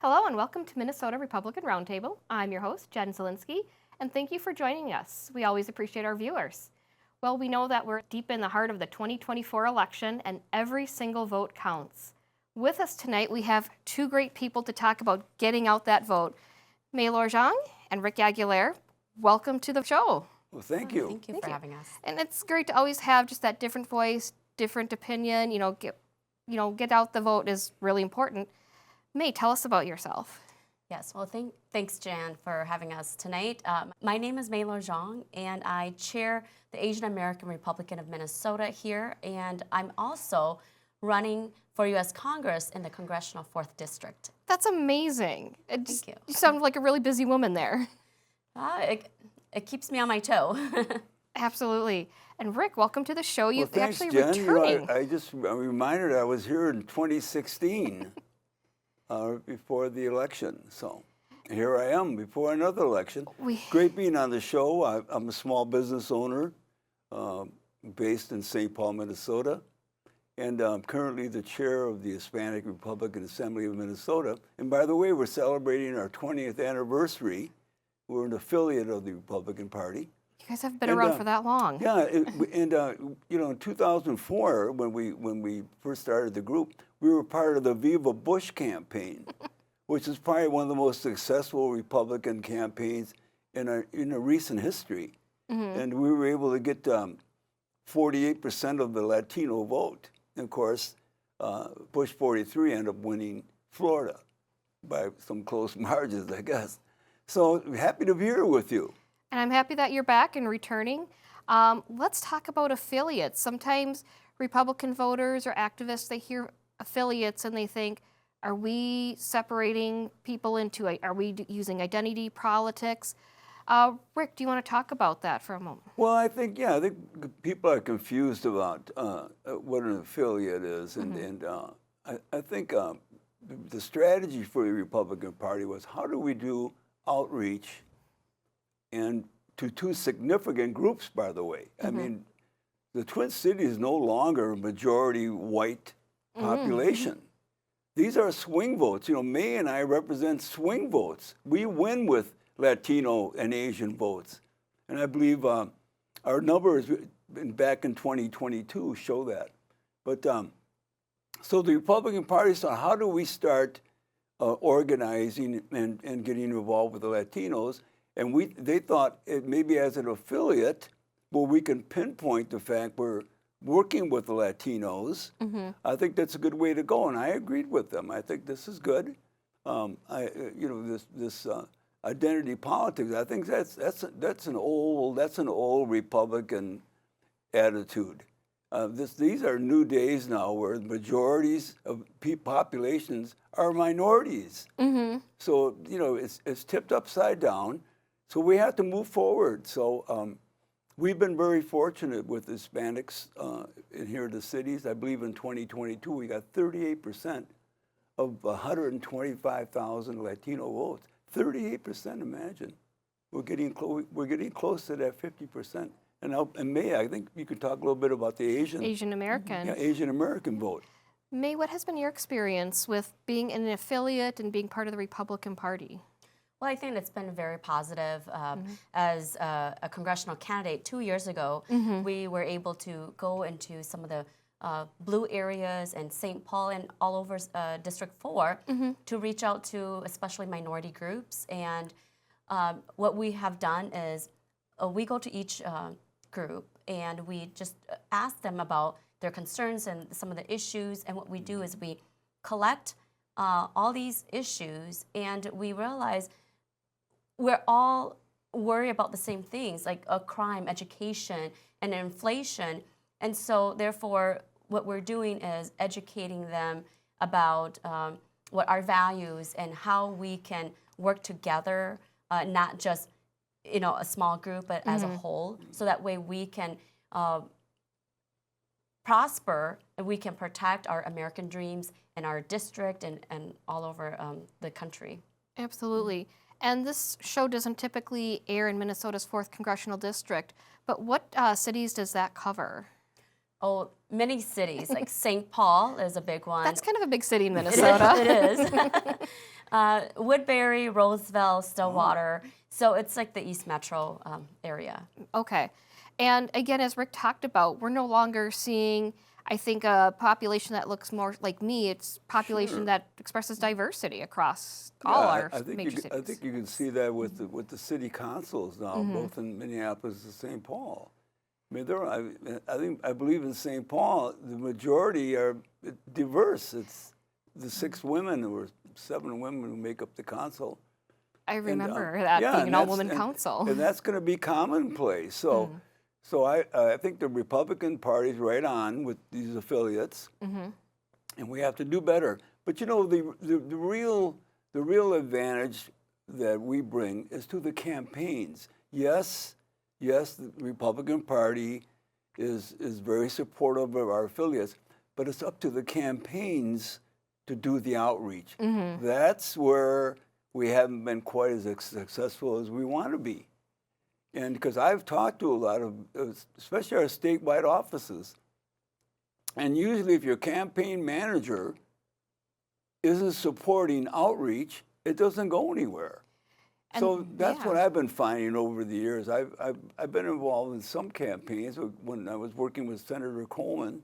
Hello and welcome to Minnesota Republican Roundtable. I'm your host, Jen Zielinski, and thank you for joining us. We always appreciate our viewers. Well, we know that we're deep in the heart of the 2024 election and every single vote counts. With us tonight, we have two great people to talk about getting out that vote. Lor Xiong and Rick Aguilar, welcome to the show. Well, thank you. Thank you for having us. And it's great to always have just that different voice, different opinion. Get out the vote is really important. May, tell us about yourself. Yes, well, thanks, Jan, for having us tonight. My name is Lor Xiong, and I chair the Asian American Republican of Minnesota here, and I'm also running for U.S. Congress in the Congressional 4th District. That's amazing. Thank you. You sound like a really busy woman there. It keeps me on my toe. Absolutely. And Rick, welcome to the show. You've thanks, actually Jen. returning. I'm reminded I was here in 2016 before the election. So here I am before another election. Great being on the show. I'm a small business owner based in St. Paul, Minnesota. And I'm currently the chair of the Hispanic Republican Assembly of Minnesota. And by the way, we're celebrating our 20th anniversary. We're an affiliate of the Republican Party. You guys have been around for that long. Yeah, in 2004, when we first started the group, we were part of the Viva Bush campaign, which is probably one of the most successful Republican campaigns in a recent history. Mm-hmm. And we were able to get 48% of the Latino vote. And of course, Bush 43 ended up winning Florida by some close margins, I guess. So happy to be here with you. And I'm happy that you're back and returning. Let's talk about affiliates. Sometimes Republican voters or activists, they hear affiliates and they think, are we separating people into, are we using identity politics? Rick, do you want to talk about that for a moment? Well, I think people are confused about what an affiliate is. And I think the strategy for the Republican Party was, how do we do outreach and to two significant groups, by the way. I mean, the Twin Cities is no longer a majority white population. These are swing votes. You know, May and I represent swing votes. We win with Latino and Asian votes. And I believe our numbers back in 2022 show that. But so the Republican Party said, how do we start organizing and getting involved with the Latinos? And they thought maybe as an affiliate, well, we can pinpoint the fact we're working with the Latinos. I think that's a good way to go, and I agreed with them. I think this is good. This identity politics, I think that's an old Republican attitude. These are new days now where majorities of populations are minorities. So, it's tipped upside down. So we have to move forward. So we've been very fortunate with Hispanics in here in the cities. I believe in 2022, we got 38% of 125,000 Latino votes. 38%, imagine. We're getting close to that 50%. And in May, I think you could talk a little bit about the Asian American. Yeah, Asian American vote. May, what has been your experience with being an affiliate and being part of the Republican Party? Well, I think it's been very positive. As a congressional candidate 2 years ago, we were able to go into some of the blue areas and St. Paul and all over District 4 to reach out to especially minority groups. And what we have done is we go to each group and we just ask them about their concerns and some of the issues. And what we do is we collect all these issues, and we realize we're all worried about the same things, like crime, education, and inflation. And so therefore, what we're doing is educating them about what our values and how we can work together, not just a small group, but as a whole, so that way we can prosper and we can protect our American dreams in our district and all over the country. Absolutely. And this show doesn't typically air in Minnesota's 4th Congressional District, but what cities does that cover? Oh, many cities, like St. Paul is a big one. That's kind of a big city in Minnesota. It is. Woodbury, Roseville, Stillwater. So it's like the East Metro area. Okay. And again, as Rick talked about, we're no longer seeing, I think, a population that looks more like me. It's population that expresses diversity across all our major cities. I think you can see that with the city councils now, both in Minneapolis and St. Paul. I mean, I believe in St. Paul, the majority are diverse. It's the 6 women or 7 women who make up the council. I remember that being an all-woman council. And that's going to be commonplace. So I think the Republican Party's right on with these affiliates, and we have to do better. But you know, the real advantage that we bring is to the campaigns. Yes, the Republican Party is very supportive of our affiliates, but it's up to the campaigns to do the outreach. That's where we haven't been quite as successful as we want to be. And because I've talked to a lot of, especially our statewide offices, and usually if your campaign manager isn't supporting outreach, it doesn't go anywhere. And so that's what I've been finding over the years. I've been involved in some campaigns. When I was working with Senator Coleman,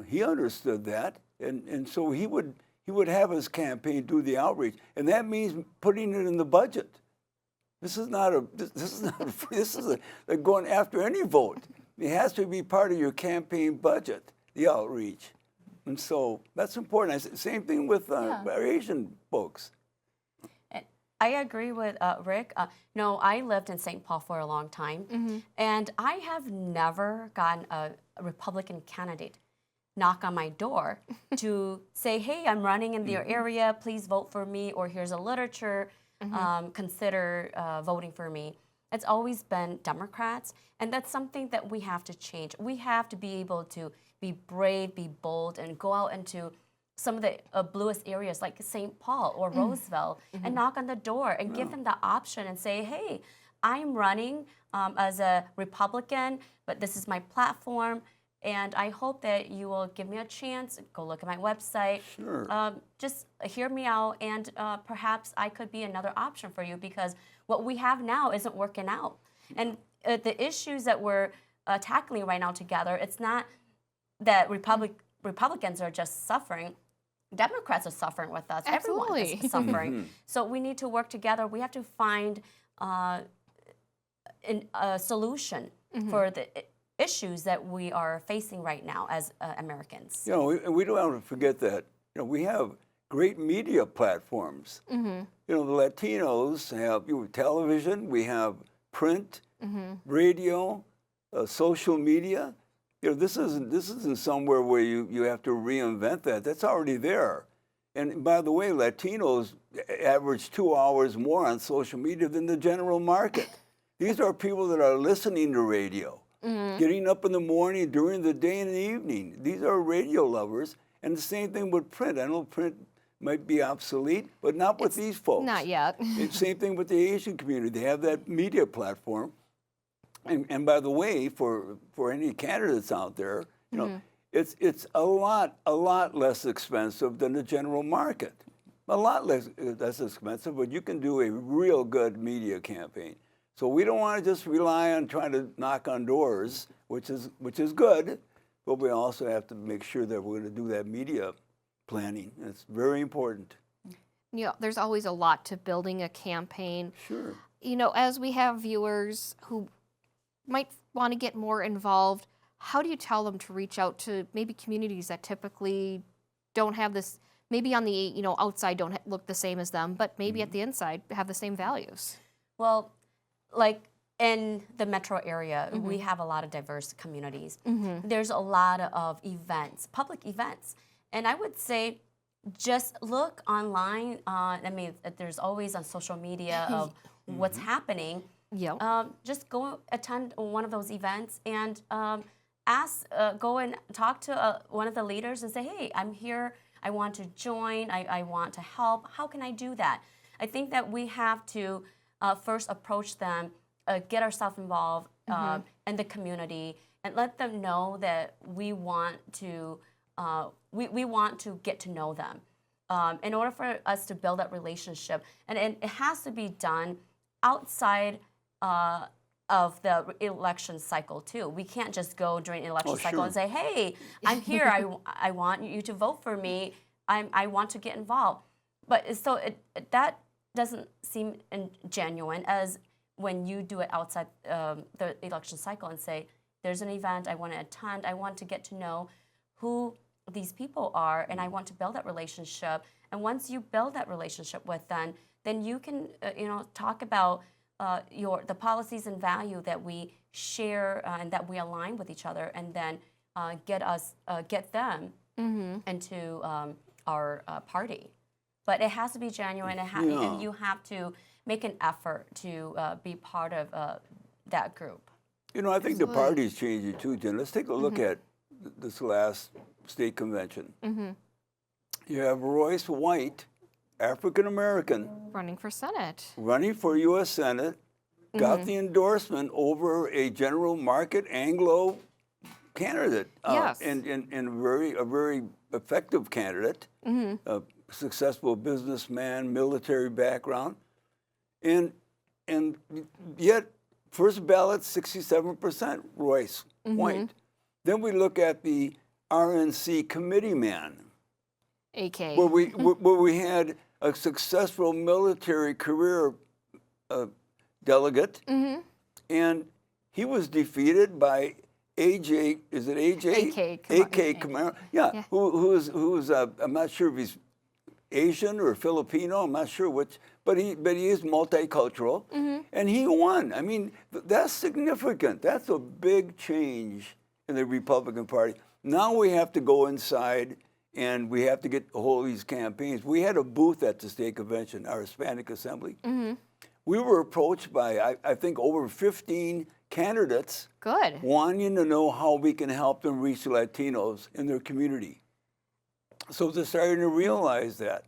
he understood that, and so he would have his campaign do the outreach, and that means putting it in the budget. This is going after any vote. It has to be part of your campaign budget, the outreach. And so that's important. Same thing with our Asian folks. I agree with Rick. No, I lived in St. Paul for a long time, and I have never gotten a Republican candidate knock on my door to say, hey, I'm running in your area, please vote for me, or here's a literature. Consider voting for me. It's always been Democrats, and that's something that we have to change. We have to be able to be brave, be bold, and go out into some of the bluest areas like St. Paul or Roseville and knock on the door and give them the option and say, hey, I'm running as a Republican, but this is my platform. And I hope that you will give me a chance, go look at my website, just hear me out, and perhaps I could be another option for you, because what we have now isn't working out. And the issues that we're tackling right now together, it's not that Republicans are just suffering. Democrats are suffering with us. Absolutely. Everyone is suffering. So we need to work together. We have to find a solution for the issues that we are facing right now as Americans. You know, we don't want to forget that, you know, we have great media platforms. You know, the Latinos have television, we have print, radio, social media. You know, this isn't somewhere where you have to reinvent that. That's already there. And by the way, Latinos average 2 hours more on social media than the general market. These are people that are listening to radio. Getting up in the morning, during the day, and the evening. These are radio lovers. And the same thing with print. I know print might be obsolete, but not with these folks. Not yet. Same thing with the Asian community. They have that media platform. And by the way, for any candidates out there, you know, it's a lot less expensive than the general market. A lot less expensive, but you can do a real good media campaign. So we don't want to just rely on trying to knock on doors, which is good, but we also have to make sure that we're going to do that media planning. It's very important. You know, there's always a lot to building a campaign. Sure. You know, as we have viewers who might want to get more involved, how do you tell them to reach out to maybe communities that typically don't have this, maybe on the, you know, outside don't look the same as them, but maybe at the inside have the same values? Well, like in the metro area, we have a lot of diverse communities. There's a lot of events, public events. And I would say just look online. I mean, there's always on social media of what's happening. Just go attend one of those events and go and talk to one of the leaders and say, hey, I'm here. I want to join. I want to help. How can I do that? I think that we have to first approach them get ourselves involved in the community and let them know that we want to get to know them. In order for us to build that relationship, and it has to be done outside of the election cycle too. We can't just go during election cycle and say, "Hey, I'm here. I want you to vote for me. I want to get involved." But so that doesn't seem genuine as when you do it outside the election cycle and say, "There's an event I want to attend. I want to get to know who these people are, and I want to build that relationship." And once you build that relationship with them, then you can talk about the policies and value that we share and that we align with each other, and then get them into our party. But it has to be genuine, and you have to make an effort to be part of that group. I think the party's changing too, Jen. Let's take a look at this last state convention. You have Royce White, African American, Running for Senate. running for U.S. Senate, got the endorsement over a general market Anglo candidate, Yes. and a very effective candidate, a successful businessman, military background, and yet first ballot 67% Royce White. Then we look at the RNC committee man, AK. where we had a successful military career delegate, and he was defeated by AJ. Is it AJ? AK Camaro. Yeah. Who is I'm not sure if he's Asian or Filipino. I'm not sure which, but he is multicultural, and he won. I mean, that's significant. That's a big change in the Republican Party. Now we have to go inside and we have to get a hold of these campaigns. We had a booth at the state convention, our Hispanic Assembly. We were approached by, I think, over 15 candidates wanting to know how we can help them reach Latinos in their community. So they're starting to realize that.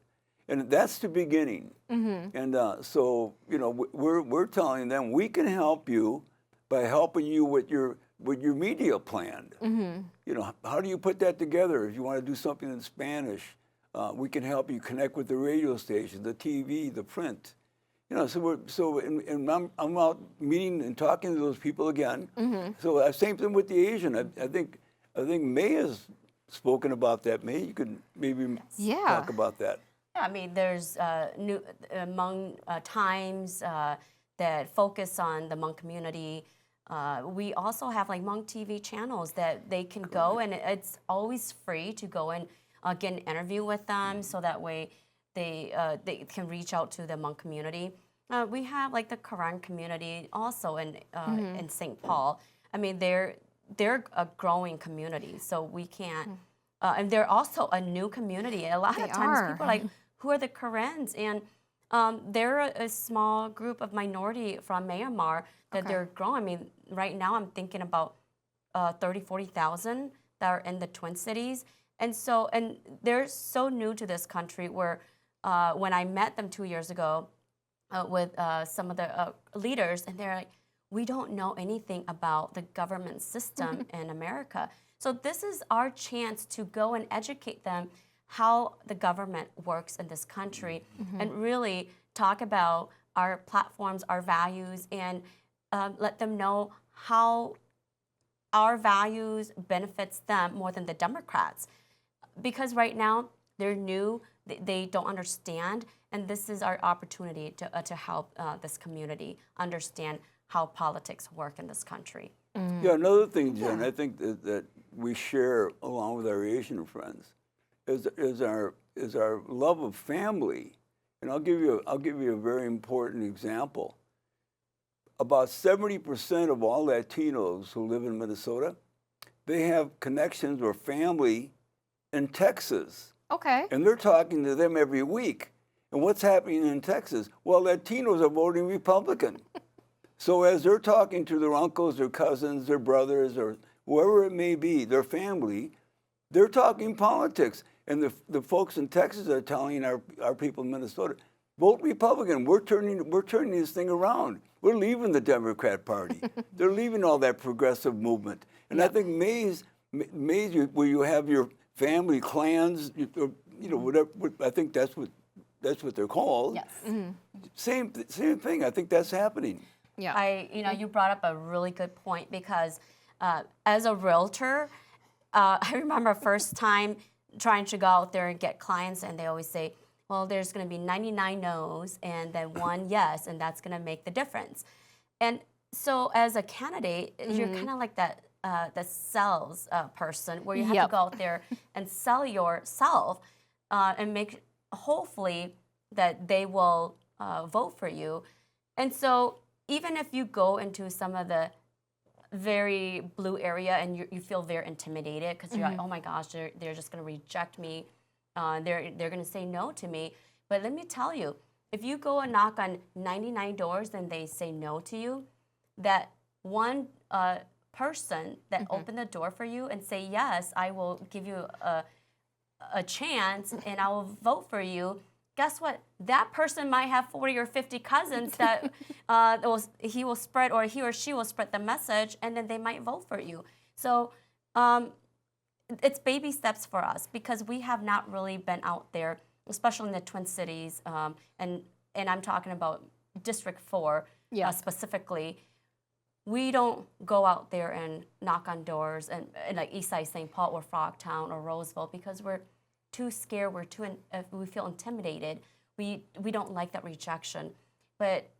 And that's the beginning. And so, we're telling them we can help you by helping you with your media plan. How do you put that together? If you want to do something in Spanish, we can help you connect with the radio station, the TV, the print. I'm out meeting and talking to those people again. So same thing with the Asian. I think May has spoken about that. May, you could maybe talk about that. Yeah, I mean, there's new Hmong Times that focus on the Hmong community. We also have like Hmong TV channels that they can go, and it's always free to go and get an interview with them, so that way they can reach out to the Hmong community. We have like the Quran community also in St. Paul. I mean, they're a growing community, so we can't. And they're also a new community. A lot of times people are like, who are the Karens? And they're a small group of minority from Myanmar that they're growing. I mean, right now I'm thinking about 30,000, 40,000 that are in the Twin Cities. And they're so new to this country where when I met them 2 years ago with some of the leaders, and they're like, we don't know anything about the government system in America. So this is our chance to go and educate them how the government works in this country, and really talk about our platforms, our values, and let them know how our values benefits them more than the Democrats. Because right now they're new, they don't understand, and this is our opportunity to help this community understand how politics work in this country. Yeah, another thing, Jen, I think that we share along with our Asian friends is our love of family. And I'll give you a very important example. About 70% of all Latinos who live in Minnesota, they have connections or family in Texas. Okay. And they're talking to them every week. And what's happening in Texas? Well, Latinos are voting Republican. So as they're talking to their uncles, their cousins, their brothers, or whoever it may be, their family, they're talking politics. And the folks in Texas are telling our people in Minnesota, vote Republican. We're turning this thing around. We're leaving the Democrat Party. They're leaving all that progressive movement. And I think Mays, where you have your family clans, whatever. I think that's what they're called. Yes. Same thing. I think that's happening. Yeah. You brought up a really good point because as a realtor, I remember first time trying to go out there and get clients, and they always say, well, there's going to be 99 no's and then one yes, and that's going to make the difference. And so as a candidate, you're kind of like that the sales person where you have to go out there and sell yourself and make hopefully that they will vote for you. And so even if you go into some of the very blue area and you feel very intimidated because you're like, oh my gosh, they're just going to reject me. They're going to say no to me. But let me tell you, if you go and knock on 99 doors and they say no to you, that one person that opened the door for you and say, yes, I will give you a chance and I will vote for you, guess what? That person might have 40 or 50 cousins that he or she will spread the message, and then they might vote for you. So it's baby steps for us because we have not really been out there, especially in the Twin Cities, and I'm talking about District 4 specifically. We don't go out there and knock on doors and like Eastside St. Paul or Frogtown or Roseville because we're too scared. We feel intimidated. We don't like that rejection. But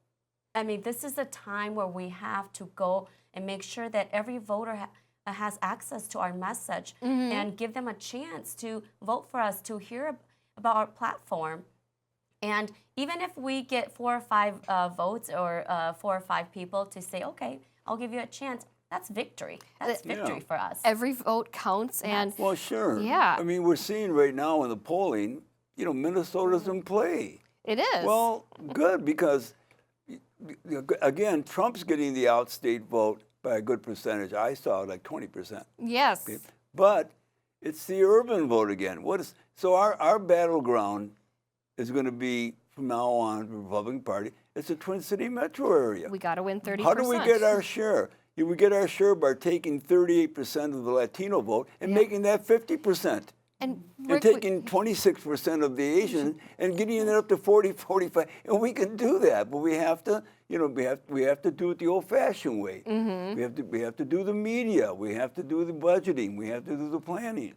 I mean, this is a time where we have to go and make sure that every voter has access to our message and give them a chance to vote for us, to hear about our platform. And even if we get 4 or 5 votes or 4 or 5 people to say, okay, I'll give you a chance, that's victory. That's victory for us. Every vote counts. And well, sure. Yeah. I mean, we're seeing right now in the polling, Minnesota's in play. It is. Well, good, because, again, Trump's getting the outstate vote by a good percentage. I saw like 20%. Yes. Okay? But it's the urban vote again. So our battleground is going to be, from now on, the Republican Party. It's the Twin City metro area. We got to win 30%. How do we get our share? We get our share by taking 38% of the Latino vote and making that 50%. And taking 26% of the Asian and getting it up to 40, 45. And we can do that, but we have to, we have to do it the old-fashioned way. We have to do the media. We have to do the budgeting. We have to do the planning.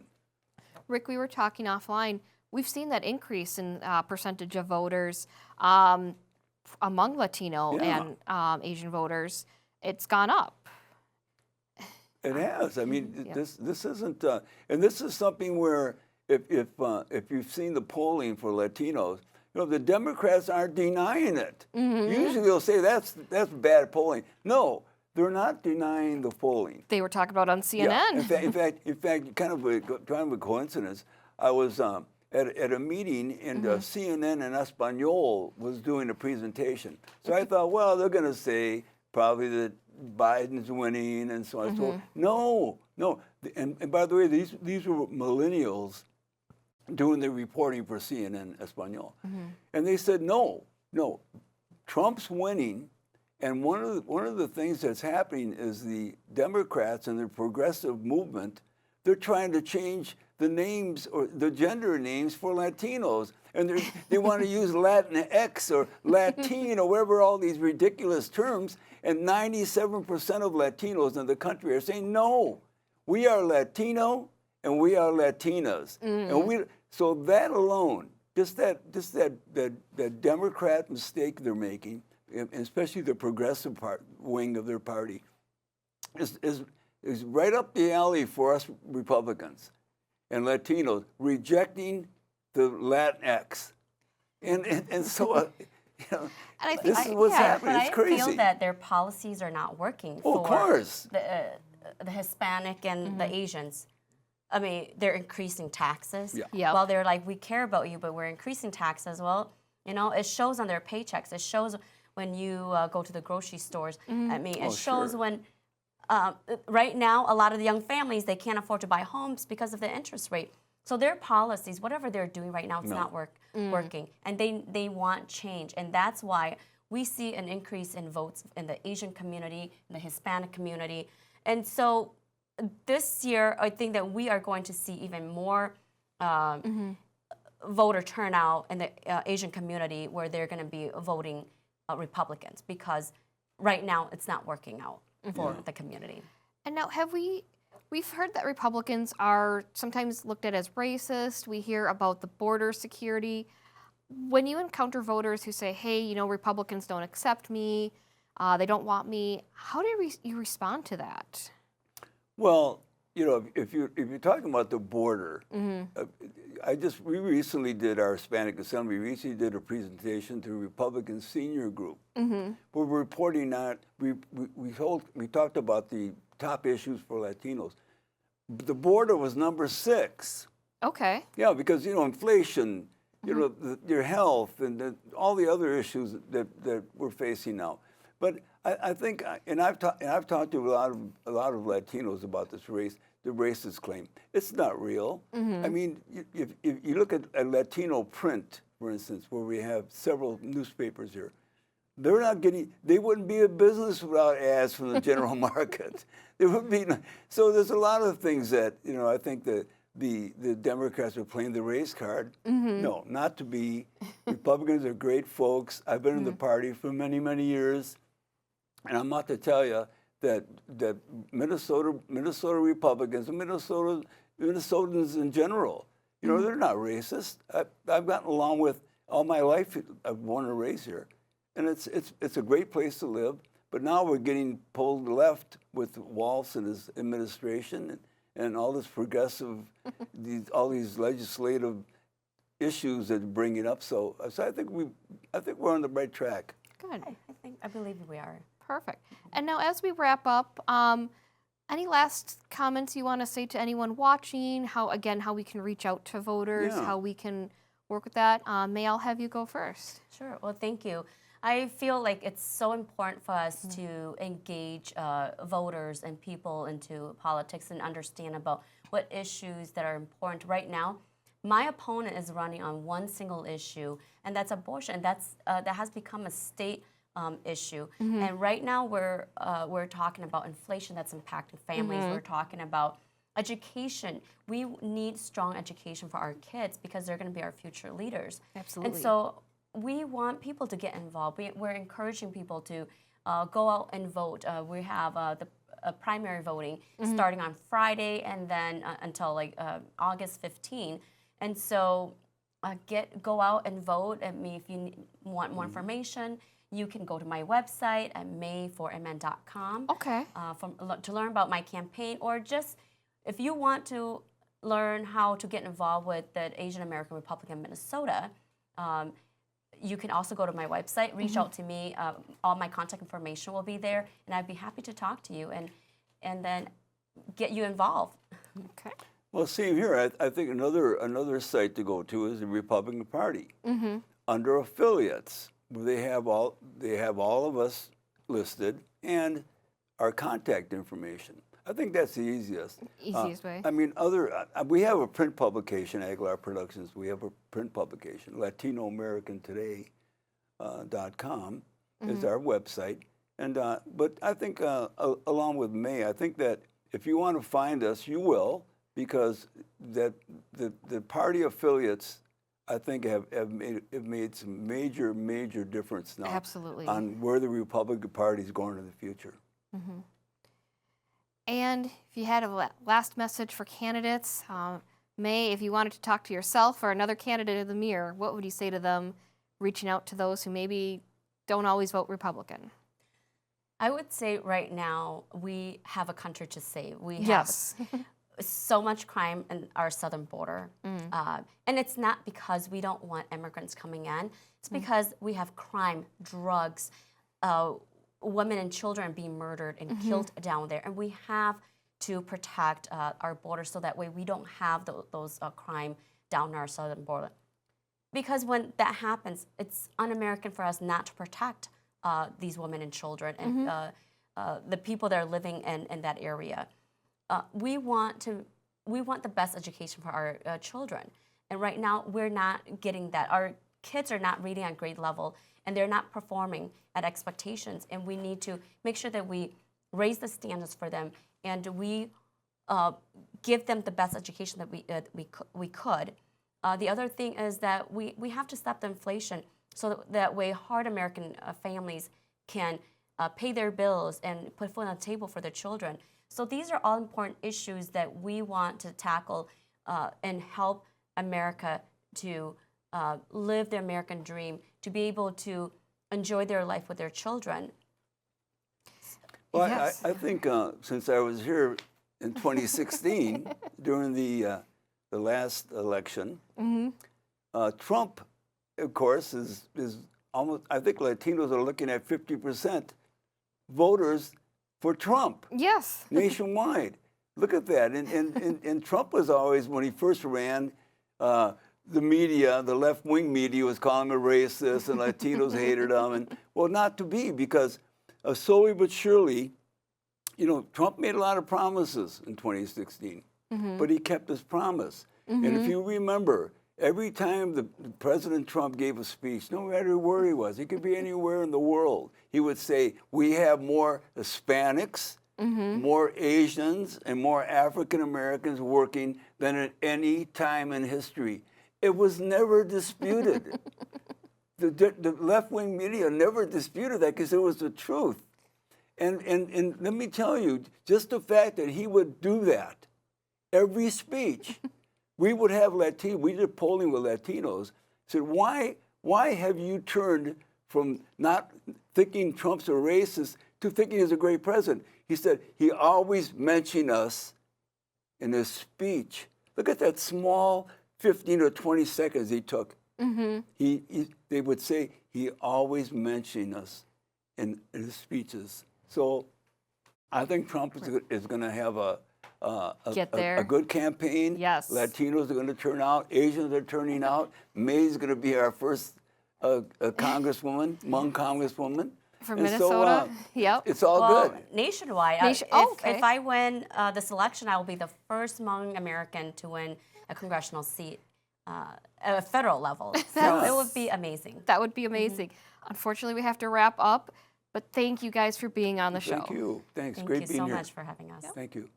Rick, we were talking offline. We've seen that increase in percentage of voters among Latino and Asian voters. It's gone up. It has. I mean, this isn't, and this is something where if you've seen the polling for Latinos, the Democrats aren't denying it. Usually they'll say that's bad polling. No, they're not denying the polling. They were talking about on CNN. Yeah. In fact, kind of a coincidence. I was at a meeting and CNN and Espanol was doing a presentation. So I thought, well, they're going to say probably that Biden's winning and so on and so on. No. And by the way, these were millennials doing the reporting for CNN Espanol. And they said, no, Trump's winning. And one of the things that's happening is the Democrats and the progressive movement, they're trying to change the names or the gender names for Latinos. And they want to use Latinx or Latine or whatever, all these ridiculous terms. And 97% of Latinos in the country are saying, no, we are Latino and we are Latinas. And so that alone, just that Democrat mistake they're making, especially the progressive wing of their party, is right up the alley for us Republicans and Latinos, rejecting the Latinx. And so, this is what's happening. It's crazy. I feel that their policies are not working for of course. The Hispanic and the Asians. I mean, they're increasing taxes. Yeah. Well, they're like, we care about you, but we're increasing taxes. Well, it shows on their paychecks. It shows when you go to the grocery stores. I mean, it shows when, right now, a lot of the young families, they can't afford to buy homes because of the interest rate. So their policies, whatever they're doing right now, it's No. not working. And they want change. And that's why we see an increase in votes in the Asian community, in the Hispanic community. And so this year, I think that we are going to see even more voter turnout in the Asian community where they're going to be voting Republicans, because right now it's not working out for the community. And now, we've heard that Republicans are sometimes looked at as racist. We hear about the border security. When you encounter voters who say, hey, you know, Republicans don't accept me, they don't want me, how do you respond to that? Well, you know, if you're talking about the border, we recently did our Hispanic Assembly. We recently did a presentation to the Republican senior group. We're reporting that we talked about the top issues for Latinos. The border was number 6. Okay. Yeah, because you know inflation, you know your health, and all the other issues that we're facing now. But I think, and I've talked to a lot of Latinos about this the racist claim. It's not real. I mean, if you look at a Latino print, for instance, where we have several newspapers here, they're not getting. They wouldn't be a business without ads from the general market. There would be. So there's a lot of things that you know. I think that the Democrats are playing the race card. No, not to be. Republicans are great folks. I've been in the party for many, many years, and I'm about to tell you that Minnesota Republicans and Minnesotans in general, you know, they're not racist. I've gotten along with all my life. I've born and raised here, and it's a great place to live. But now we're getting pulled left with Walz and his administration and all this progressive, all these legislative issues that are bringing up. So I think we're on the right track. Good. I believe we are. Perfect. And now, as we wrap up, any last comments you want to say to anyone watching? How we can reach out to voters, how we can work with that? May I have you go first? Sure. Well, thank you. I feel like it's so important for us to engage voters and people into politics and understand about what issues that are important. Right now, my opponent is running on one single issue, and that's abortion. That has become a state issue. And right now, we're talking about inflation that's impacting families. We're talking about education. We need strong education for our kids because they're going to be our future leaders. Absolutely. And so we want people to get involved. We're encouraging people to go out and vote. We have the primary voting starting on Friday and then until like August 15. And so go out and vote. If you want more information, you can go to my website at may4mn.com Okay. To learn about my campaign, or just if you want to learn how to get involved with the Asian American Republican Minnesota, you can also go to my website, reach out to me. All my contact information will be there, and I'd be happy to talk to you and then get you involved. Okay. Well, same here. I think another site to go to is the Republican Party. Under affiliates, they have all of us listed and our contact information. I think that's the easiest. Easiest way. I mean, we have a print publication, Aguilar Productions. We have a print publication, LatinoAmericanToday.com is our website. And but I think along with May, I think that if you want to find us, you will, because the party affiliates, I think, have made some major difference now. Absolutely. On where the Republican Party is going in the future. And if you had a last message for candidates, May, if you wanted to talk to yourself or another candidate in the mirror, what would you say to them, reaching out to those who maybe don't always vote Republican? I would say right now we have a country to save. We have Yes. so much crime in our southern border. And it's not because we don't want immigrants coming in. It's because we have crime, drugs, women and children being murdered and killed down there. And we have to protect our border so that way we don't have those crime down our southern border. Because when that happens, it's un-American for us not to protect these women and children and the people that are living in that area. We want to we want the best education for our children. And right now, we're not getting that. Our kids are not reading at grade level, and they're not performing at expectations. And we need to make sure that we raise the standards for them, and we give them the best education that we could. The other thing is that we have to stop the inflation, so that way hard American families can pay their bills and put food on the table for their children. So these are all important issues that we want to tackle and help America to live the American dream, to be able to enjoy their life with their children. Well, Yes. I think since I was here in 2016 during the last election, Trump, of course, is almost. I think Latinos are looking at 50% voters for Trump Yes. nationwide. Look at that. And Trump was always, when he first ran, the media, the left-wing media, was calling him a racist, and Latinos hated him. And well, not to be, because slowly but surely, you know, Trump made a lot of promises in 2016, but he kept his promise. And if you remember, every time the President Trump gave a speech, no matter where he was, he could be anywhere in the world, he would say, we have more Hispanics, more Asians, and more African Americans working than at any time in history. It was never disputed. The left-wing media never disputed that because it was the truth. And let me tell you, just the fact that he would do that, every speech, we would have Latinos, we did polling with Latinos, said, why have you turned from not thinking Trump's a racist to thinking he's a great president? He said, he always mentioned us in his speech. Look at that small 15 or 20 seconds he took. They would say, he always mentioned us in his speeches. So I think Trump is going to have a good campaign. Yes. Latinos are going to turn out. Asians are turning out. May's going to be our first congresswoman, Hmong congresswoman. From And Minnesota. So, Yep. it's all Well, good. nationwide, Okay. if I win this election, I will be the first Hmong American to win a congressional seat at a federal level. So it would be amazing. That would be amazing. Unfortunately, we have to wrap up, but thank you guys for being on the show. Thank you. Thanks. Thank Great you being so here. much for having us. Thank you.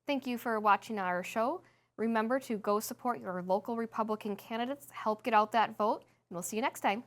Thank you for watching our show. Remember to go support your local Republican candidates, help get out that vote, and we'll see you next time.